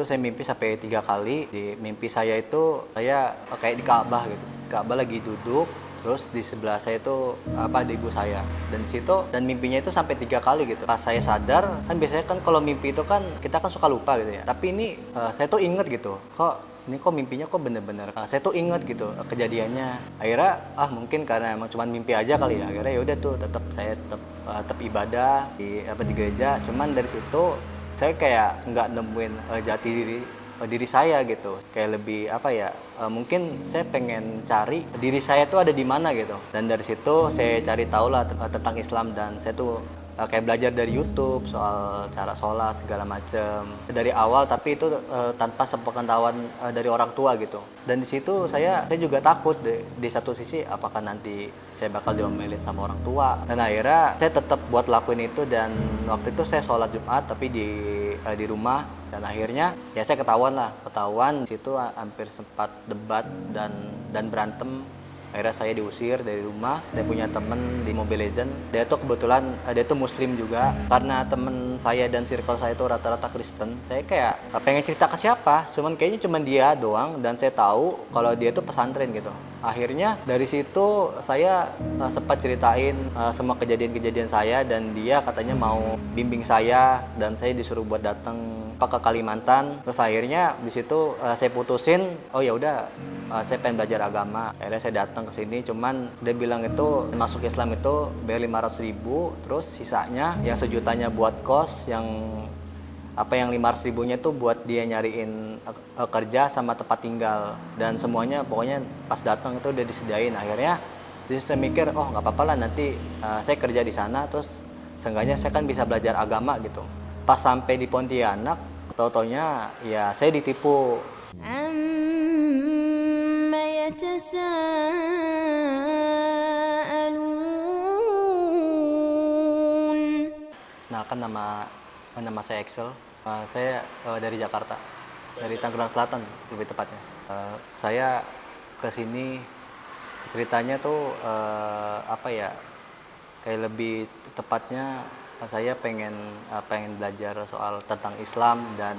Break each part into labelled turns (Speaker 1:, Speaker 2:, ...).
Speaker 1: Itu saya mimpi sampai 3 kali. Di mimpi saya itu saya kayak di Ka'bah gitu. Ka'bah lagi duduk, terus di sebelah saya itu ada ibu saya. Dan di situ dan mimpinya itu sampai 3 kali gitu. Pas saya sadar, kan biasanya kan kalau mimpi itu kan kita kan suka lupa gitu ya. Tapi ini saya tuh inget gitu. Kok mimpinya kok bener-bener saya tuh inget gitu kejadiannya. Akhirnya mungkin karena emang cuma mimpi aja kali ya. Akhirnya ya udah tuh saya tetap ibadah di gereja. Cuman dari situ saya kayak nggak nemuin jati diri saya gitu. Kayak lebih mungkin saya pengen cari diri saya tuh ada di mana gitu. Dan dari situ saya cari tahu lah tentang Islam, dan saya tuh kayak belajar dari YouTube soal cara sholat segala macem dari awal, tapi itu tanpa sepengetahuan dari orang tua gitu. Dan di situ saya juga takut di satu sisi, apakah nanti saya bakal diomelin sama orang tua. Dan akhirnya saya tetap buat lakuin itu, dan waktu itu saya sholat Jumat tapi di rumah. Dan akhirnya ya saya ketahuan di situ hampir sempat debat dan berantem. Akhirnya saya diusir dari rumah. Saya punya temen di Mobile Legends. Dia tuh kebetulan dia tuh muslim juga. Karena temen saya dan circle saya itu rata-rata Kristen, saya kayak pengen cerita ke siapa. Kayaknya cuman dia doang, dan saya tahu kalau dia tuh pesantren gitu. Akhirnya dari situ saya sempat ceritain semua kejadian-kejadian saya, dan dia katanya mau bimbing saya, dan saya disuruh buat datang ke Kalimantan. Terus akhirnya di situ saya putusin, oh ya udah saya pengen belajar agama. Akhirnya saya datang ke sini, cuman dia bilang itu masuk Islam itu bayar 500.000, terus sisanya yang sejutanya buat kos, yang 500.000-nya itu buat dia nyariin kerja sama tempat tinggal, dan semuanya pokoknya pas datang itu udah disediain. Akhirnya terus saya mikir, oh nggak apa-apa lah, nanti saya kerja di sana, terus seenggaknya saya kan bisa belajar agama gitu. Pas sampai di Pontianak, tau-taunya ya saya ditipu. Nah, kan nama saya Excel. Saya dari Jakarta, dari Tangerang Selatan lebih tepatnya. Saya ke sini ceritanya tuh kayak lebih tepatnya saya pengen belajar soal tentang Islam. Dan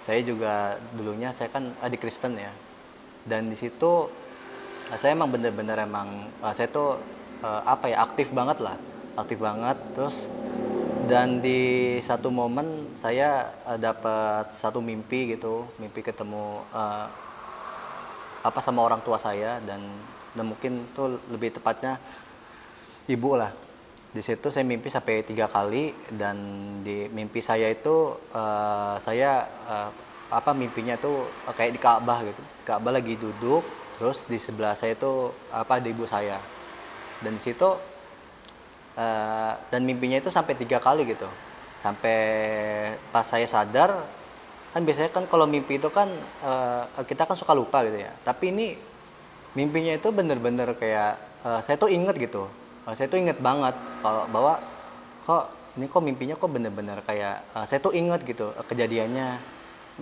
Speaker 1: saya juga dulunya saya kan di Kristen ya. Dan di situ saya emang bener-bener saya tuh aktif banget lah, aktif banget. Terus dan di satu momen saya dapat satu mimpi gitu, mimpi ketemu sama orang tua saya, dan mungkin tuh lebih tepatnya ibu lah. Di situ saya mimpi sampai 3 kali, dan di mimpi saya itu saya mimpinya tuh kayak di Ka'bah gitu. Ka'bah lagi duduk, terus di sebelah saya itu ada ibu saya. Dan di situ dan mimpinya itu sampai 3 kali gitu. Sampai pas saya sadar, kan biasanya kan kalau mimpi itu kan kita kan suka lupa gitu ya. Tapi ini mimpinya itu bener-bener kayak saya tuh inget gitu. Saya tuh inget banget kalau bahwa kok mimpinya kok bener-bener kayak saya tuh inget gitu kejadiannya.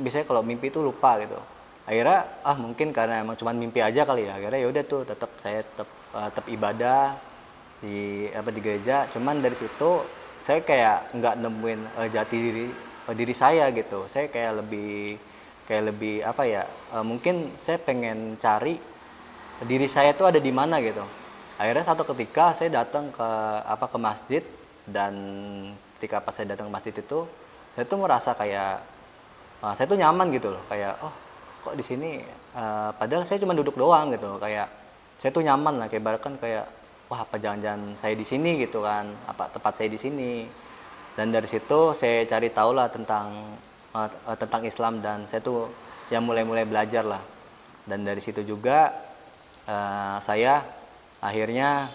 Speaker 1: Biasanya kalau mimpi itu lupa gitu. Akhirnya mungkin karena emang cuma mimpi aja kali ya. Akhirnya ya udah tuh saya tetap ibadah di gereja. Cuman dari situ saya kayak nggak nemuin jati diri saya gitu. Saya kayak lebih mungkin saya pengen cari diri saya tuh ada di mana gitu. Akhirnya satu ketika saya datang ke masjid, dan ketika pas saya datang ke masjid itu saya tuh merasa kayak saya tuh nyaman gitu loh, kayak kok di sini padahal saya cuma duduk doang gitu, kayak saya tuh nyaman lah, kayak bahkan kayak apa jangan-jangan saya di sini gitu kan, tempat saya di sini. Dan dari situ saya cari tahu lah tentang Islam, dan saya tuh yang mulai belajar lah. Dan dari situ juga saya akhirnya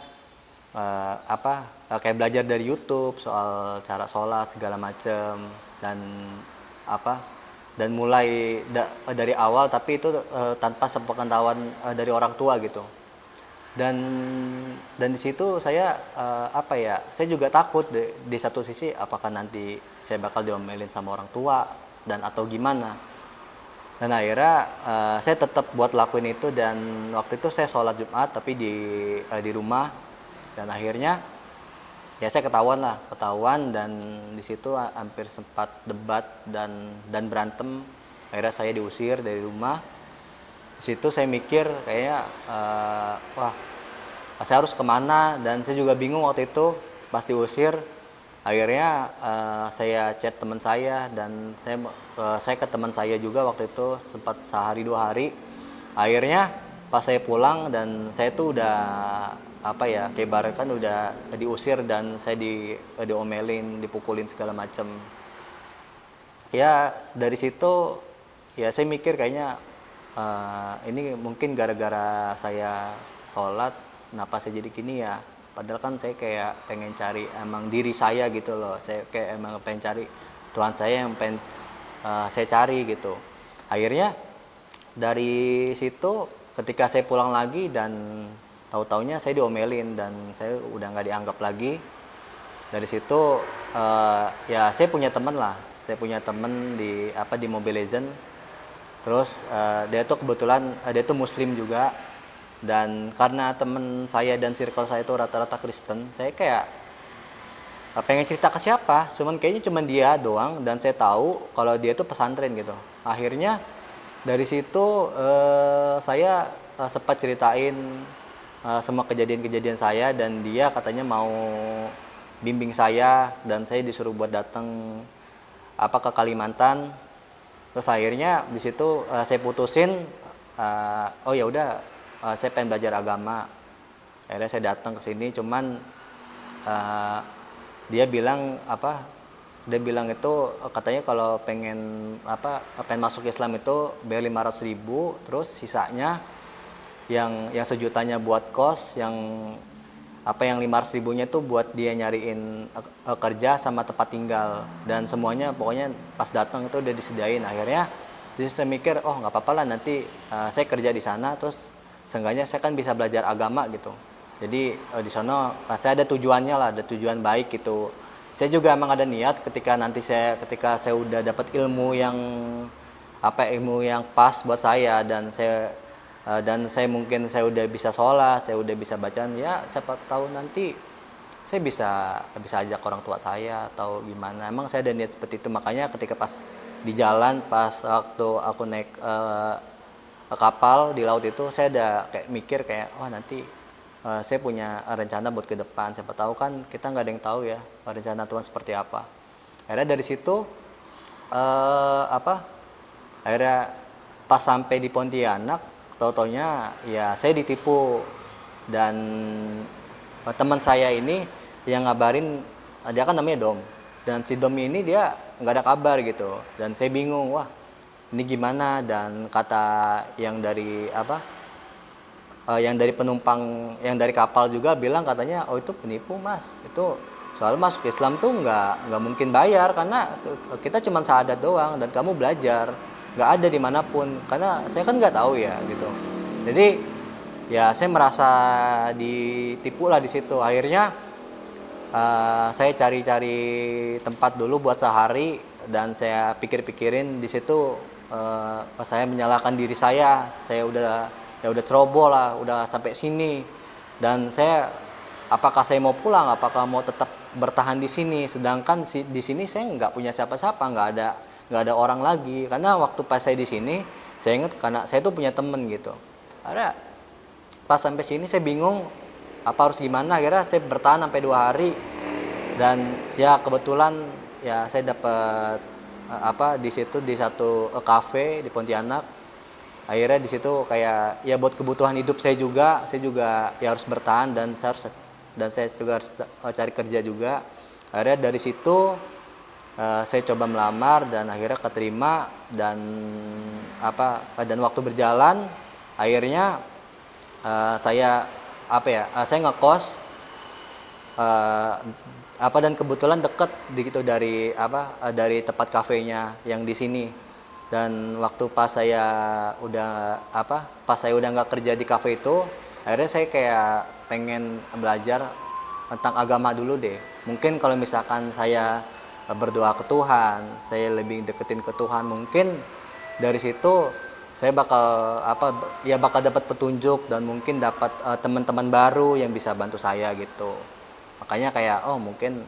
Speaker 1: kayak belajar dari YouTube soal cara sholat segala macem, dan mulai dari awal, tapi itu tanpa sepengetahuan dari orang tua gitu. Dan di situ saya saya juga takut di satu sisi, apakah nanti saya bakal diomelin sama orang tua dan atau gimana. Dan akhirnya saya tetap buat lakuin itu, dan waktu itu saya sholat Jumat tapi di rumah. Dan akhirnya ya saya ketahuan, dan di situ hampir sempat debat dan berantem. Akhirnya saya diusir dari rumah. Di situ saya mikir kayaknya wah, saya harus kemana, dan saya juga bingung waktu itu pas diusir. Akhirnya saya chat teman saya, dan saya ke teman saya juga waktu itu sempat sehari 2 hari. Akhirnya pas saya pulang dan saya tuh udah apa ya, kayak ibarat kan udah diusir dan saya diomelin, dipukulin segala macam. Ya dari situ ya saya mikir kayaknya ini mungkin gara-gara saya sholat, kenapa saya jadi gini ya. Padahal kan saya kayak pengen cari emang diri saya gitu loh. Saya kayak emang pengen cari Tuhan saya yang pengen saya cari gitu. Akhirnya dari situ ketika saya pulang lagi dan tahu-taunya saya diomelin dan saya udah nggak dianggap lagi. Dari situ ya saya punya teman lah. Saya punya teman di Mobile Legends. Terus dia tuh kebetulan dia tuh muslim juga, dan karena temen saya dan circle saya itu rata-rata Kristen, saya kayak pengen cerita ke siapa, kayaknya cuman dia doang, dan saya tahu kalau dia tuh pesantren gitu. Akhirnya dari situ saya sempat ceritain semua kejadian-kejadian saya, dan dia katanya mau bimbing saya, dan saya disuruh buat datang ke Kalimantan. Terus akhirnya di situ saya putusin, oh ya udah, saya pengen belajar agama. Akhirnya saya datang ke sini, cuman dia bilang itu katanya kalau pengen masuk Islam itu bayar 500.000, terus sisanya yang sejutanya buat kos, yang 500.000-nya itu buat dia nyariin kerja sama tempat tinggal, dan semuanya pokoknya pas datang itu udah disediain. Akhirnya jadi saya mikir, oh nggak apa-apa lah, nanti saya kerja di sana, terus seenggaknya saya kan bisa belajar agama gitu. Jadi di sana saya ada tujuannya lah, ada tujuan baik gitu. Saya juga emang ada niat ketika saya udah dapat ilmu yang pas buat saya, dan saya mungkin saya udah bisa sholat, saya udah bisa bacaan, ya siapa tahu nanti saya bisa ajak orang tua saya atau gimana. Emang saya ada niat seperti itu. Makanya ketika pas di jalan, pas waktu aku naik kapal di laut itu, saya ada kayak mikir kayak, wah nanti saya punya rencana buat ke depan, siapa tahu kan, kita nggak ada yang tahu ya rencana Tuhan seperti apa. Akhirnya dari situ akhirnya pas sampai di Pontianak, tau-taunya ya saya ditipu, dan teman saya ini yang ngabarin, dia kan namanya Dom, dan si Dom ini dia nggak ada kabar gitu, dan saya bingung, wah ini gimana. Dan kata yang dari penumpang yang dari kapal juga bilang katanya, oh itu penipu mas, itu soal masuk Islam tuh nggak mungkin bayar, karena kita cuma syahadat doang dan kamu belajar, nggak ada dimanapun. Karena saya kan nggak tahu ya gitu. Jadi ya saya merasa ditipu lah di situ. Akhirnya saya cari-cari tempat dulu buat sehari, dan saya pikir-pikirin di situ. Saya menyalahkan diri saya udah ceroboh lah, udah sampai sini, dan apakah saya mau pulang, apakah mau tetap bertahan di sini, sedangkan di sini saya nggak punya siapa-siapa, nggak ada orang lagi. Karena waktu pas saya di sini, saya ingat karena saya tuh punya temen gitu. Ada pas sampai sini saya bingung harus gimana. Akhirnya saya bertahan sampai 2 hari, dan ya kebetulan ya saya dapat di situ di satu kafe di Pontianak. Akhirnya di situ kayak ya buat kebutuhan hidup saya juga ya harus bertahan, dan saya juga harus cari kerja juga. Akhirnya dari situ saya coba melamar, dan akhirnya keterima, dan waktu berjalan akhirnya saya ngekos dan kebetulan deket gitu dari tempat kafenya yang di sini. Dan waktu pas saya udah nggak kerja di kafe itu, akhirnya saya kayak pengen belajar tentang agama dulu deh. Mungkin kalau misalkan saya berdoa ke Tuhan, saya lebih deketin ke Tuhan, mungkin dari situ saya bakal dapat petunjuk, dan mungkin dapat teman-teman baru yang bisa bantu saya gitu. Makanya kayak mungkin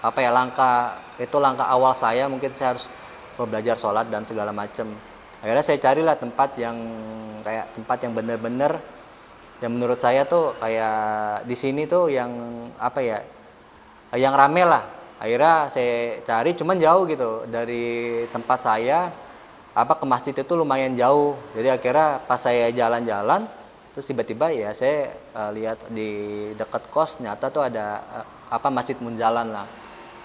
Speaker 1: apa ya, langkah awal saya, mungkin saya harus belajar sholat dan segala macam. Akhirnya saya carilah tempat yang bener-bener yang menurut saya tuh kayak di sini tuh yang apa ya, yang rame lah. Akhirnya saya cari, cuman jauh gitu dari tempat saya, ke masjid itu lumayan jauh. Jadi akhirnya pas saya jalan-jalan, terus tiba-tiba ya saya lihat di dekat kos nyata tuh ada Masjid Munzalan lah.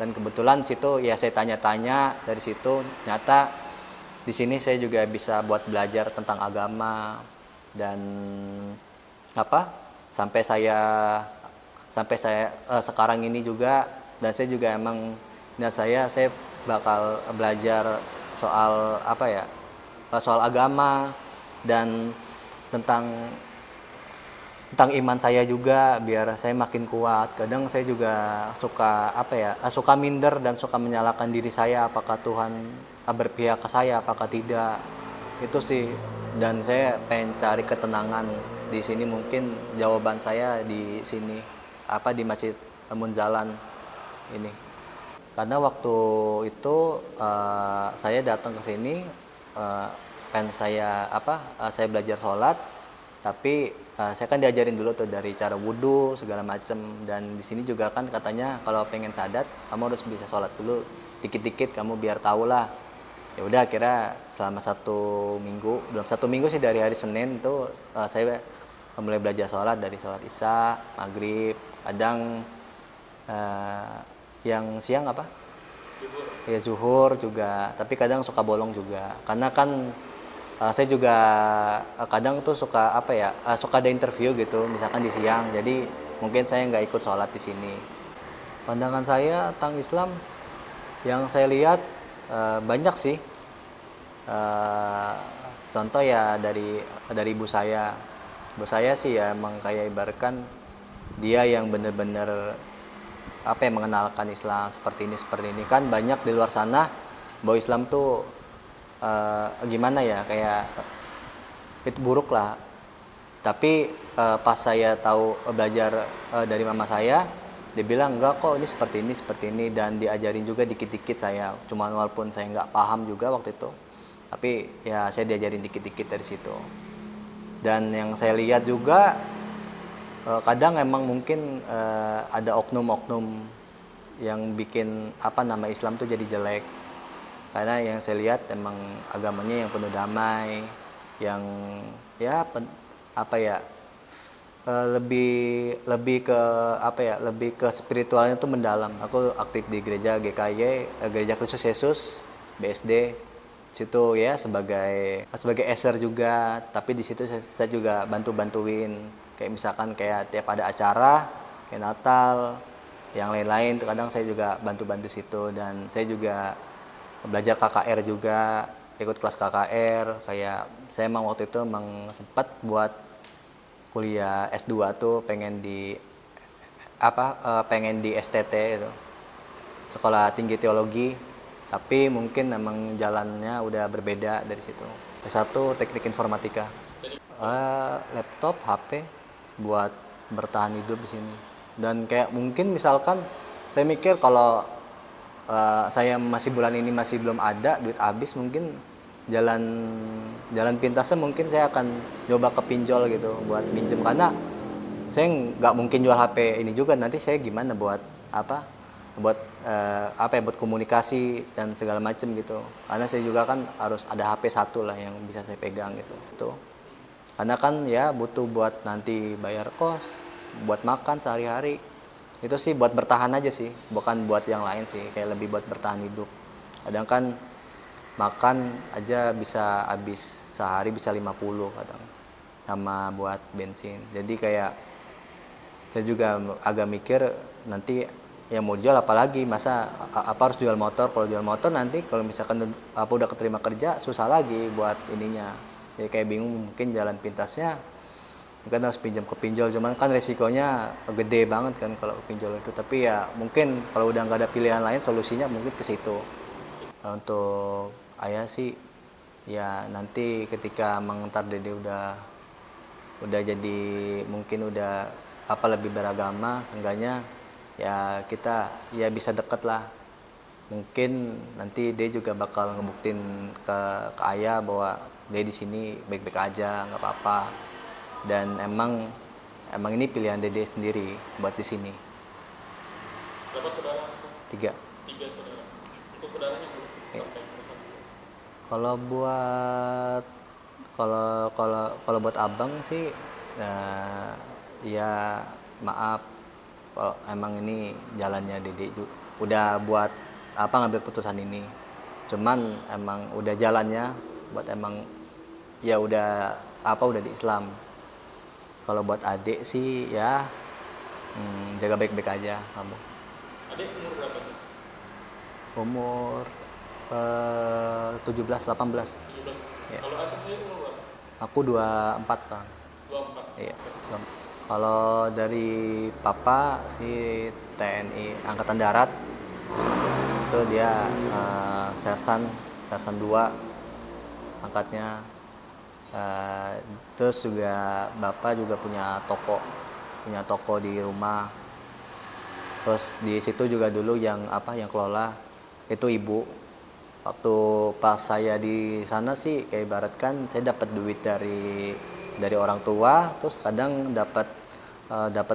Speaker 1: Dan kebetulan situ ya saya tanya-tanya, dari situ nyata di sini saya juga bisa buat belajar tentang agama. Dan apa sampai saya sekarang ini juga, dan saya juga emang niat saya bakal belajar soal soal agama dan tentang iman saya juga, biar saya makin kuat. Kadang saya juga suka minder dan suka menyalahkan diri saya, apakah Tuhan berpihak ke saya apakah tidak. Itu sih, dan saya pengen cari ketenangan di sini. Mungkin jawaban saya di sini, di Masjid Munzalan ini. Karena waktu itu saya datang ke sini, pengen saya belajar sholat, tapi saya kan diajarin dulu tuh dari cara wudhu segala macem. Dan di sini juga kan katanya kalau pengen sadat kamu harus bisa sholat dulu dikit-dikit, kamu biar tahu lah. Ya udah, akhirnya selama belum satu minggu sih, dari hari Senin itu saya mulai belajar sholat, dari sholat isya, maghrib, kadang yang siang ya zuhur juga, tapi kadang suka bolong juga. Karena kan saya juga kadang tuh suka suka ada interview gitu, misalkan di siang, jadi mungkin saya nggak ikut sholat di sini. Pandangan saya tentang Islam yang saya lihat banyak sih. Contoh ya dari ibu saya. Ibu saya sih ya emang kayak ibaratkan dia yang bener-bener mengenalkan Islam seperti ini. Kan banyak di luar sana bahwa Islam tuh gimana ya, kayak itu buruk lah. Tapi pas saya tahu belajar dari mama saya, dia bilang enggak kok, ini seperti ini, dan diajarin juga dikit-dikit saya. Cuman walaupun saya nggak paham juga waktu itu, tapi ya saya diajarin dikit-dikit dari situ. Dan yang saya lihat juga kadang emang mungkin ada oknum-oknum yang bikin nama Islam tuh jadi jelek. Karena yang saya lihat emang agamanya yang penuh damai, yang lebih ke spiritualnya tuh mendalam. Aku aktif di gereja GKY, Gereja Kristus Yesus BSD. Situ ya sebagai eser juga, tapi di situ saya juga bantuin, kayak misalkan kayak tiap ada acara kayak Natal, yang lain-lain, kadang saya juga bantu situ. Dan saya juga belajar KKR juga, ikut kelas KKR. Kayak saya emang waktu itu sempat buat kuliah S2 tuh pengen di STT itu, Sekolah Tinggi Teologi, tapi mungkin memang jalannya udah berbeda dari situ. S1 Teknik Informatika. Laptop, HP buat bertahan hidup di sini. Dan kayak mungkin misalkan saya mikir kalau saya bulan ini masih belum ada duit habis, mungkin jalan pintasnya mungkin saya akan coba ke pinjol gitu buat minjem. Karena saya nggak mungkin jual HP ini juga, nanti saya gimana buat buat komunikasi dan segala macam gitu. Karena saya juga kan harus ada HP satu lah yang bisa saya pegang gitu. Karena kan ya butuh buat nanti bayar kos, buat makan sehari-hari. Itu sih buat bertahan aja sih, bukan buat yang lain sih, kayak lebih buat bertahan hidup. Kadang kan makan aja bisa habis sehari bisa 50 kadang, sama buat bensin. Jadi kayak saya juga agak mikir nanti ya mau jual apalagi, masa harus jual motor. Kalau jual motor nanti kalau misalkan udah keterima kerja susah lagi buat ininya. Jadi kayak bingung, mungkin jalan pintasnya mungkin harus pinjam ke pinjol, cuman kan resikonya gede banget kan kalau pinjol itu. Tapi ya mungkin kalau udah nggak ada pilihan lain, solusinya mungkin ke situ. Untuk ayah sih ya nanti ketika mengentar Dede udah jadi mungkin udah lebih beragama, seenggaknya ya kita ya bisa deket lah. Mungkin nanti dia juga bakal ngebuktiin ke ayah bahwa dia di sini baik-baik aja, nggak apa-apa. Dan emang ini pilihan Dede sendiri buat di sini.
Speaker 2: Berapa saudara?
Speaker 1: 3.
Speaker 2: 3 saudara. Untuk saudaranya belum
Speaker 1: Ya.
Speaker 2: sampai pesan.
Speaker 1: Kalau buat kalau buat abang sih, ya maaf kalau emang ini jalannya Dede udah buat apa ngambil putusan ini. Cuman emang udah jalannya buat emang ya udah udah di Islam. Kalau buat adik sih ya jaga baik-baik aja kamu.
Speaker 2: Adik umur berapa sih?
Speaker 1: Umur 17-18.
Speaker 2: 17.
Speaker 1: Ya.
Speaker 2: Kalau Asep sendiri umur berapa?
Speaker 1: Aku 24 sekarang.
Speaker 2: 24.
Speaker 1: Iya. Kalau dari papa si TNI Angkatan Darat itu dia sersan 2 angkatnya. Terus juga bapak juga punya toko di rumah. Terus di situ juga dulu yang kelola itu ibu. Waktu pas saya di sana sih kayak ibaratkan saya dapat duit dari orang tua, terus kadang dapat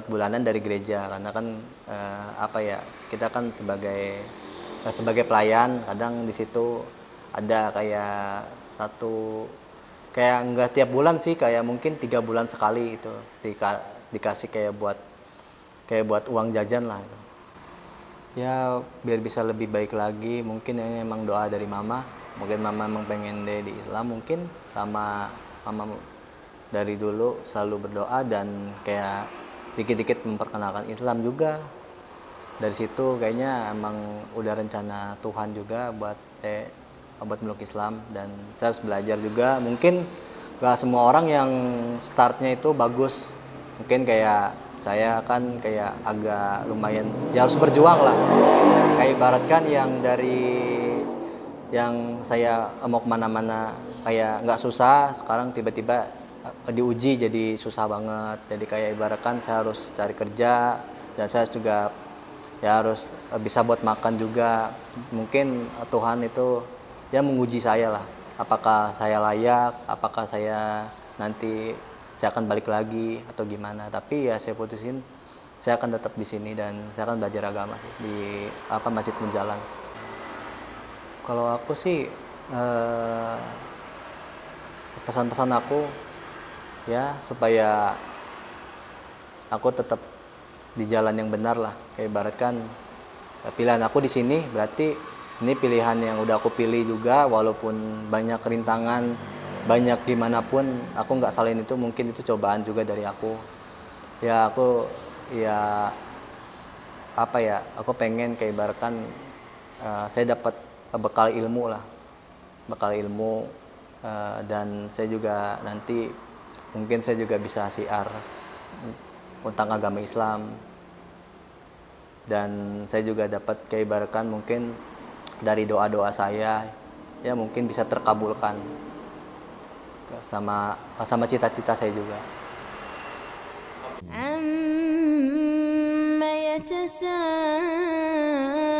Speaker 1: bulanan dari gereja karena kan kita kan sebagai pelayan, kadang di situ ada kayak kayak nggak tiap bulan sih, kayak mungkin 3 bulan sekali itu dikasih kayak buat uang jajan lah gitu. Ya biar bisa lebih baik lagi, mungkin ini emang doa dari mama. Mungkin mama emang pengen deh di Islam, mungkin sama mama dari dulu selalu berdoa dan kayak dikit-dikit memperkenalkan Islam juga. Dari situ kayaknya emang udah rencana Tuhan juga buat meluk Islam, dan saya harus belajar juga. Mungkin gak semua orang yang startnya itu bagus, mungkin kayak saya kan kayak agak lumayan ya harus berjuang lah. Kayak ibaratkan yang saya mau kemana-mana kayak nggak susah, sekarang tiba-tiba diuji jadi susah banget. Jadi kayak ibaratkan saya harus cari kerja, dan saya juga ya harus bisa buat makan juga. Mungkin Tuhan itu ya menguji saya lah, apakah saya layak, apakah saya nanti saya akan balik lagi atau gimana. Tapi ya saya putusin saya akan tetap di sini dan saya akan belajar agama sih di Masjid Munjalan. Kalau aku sih pesan-pesan aku ya supaya aku tetap di jalan yang benar lah. Kayak ibaratkan pilihan aku di sini berarti ini pilihan yang udah aku pilih juga, walaupun banyak rintangan, banyak gimana pun aku nggak salahin itu. Mungkin itu cobaan juga dari aku. Ya aku ya aku pengen kayak ibaratkan saya dapat bekal ilmu lah, dan saya juga nanti mungkin saya juga bisa syiar tentang agama Islam, dan saya juga dapat kayak ibaratkan mungkin dari doa-doa saya ya mungkin bisa terkabulkan sama cita-cita saya juga.
Speaker 3: عما يتساءلون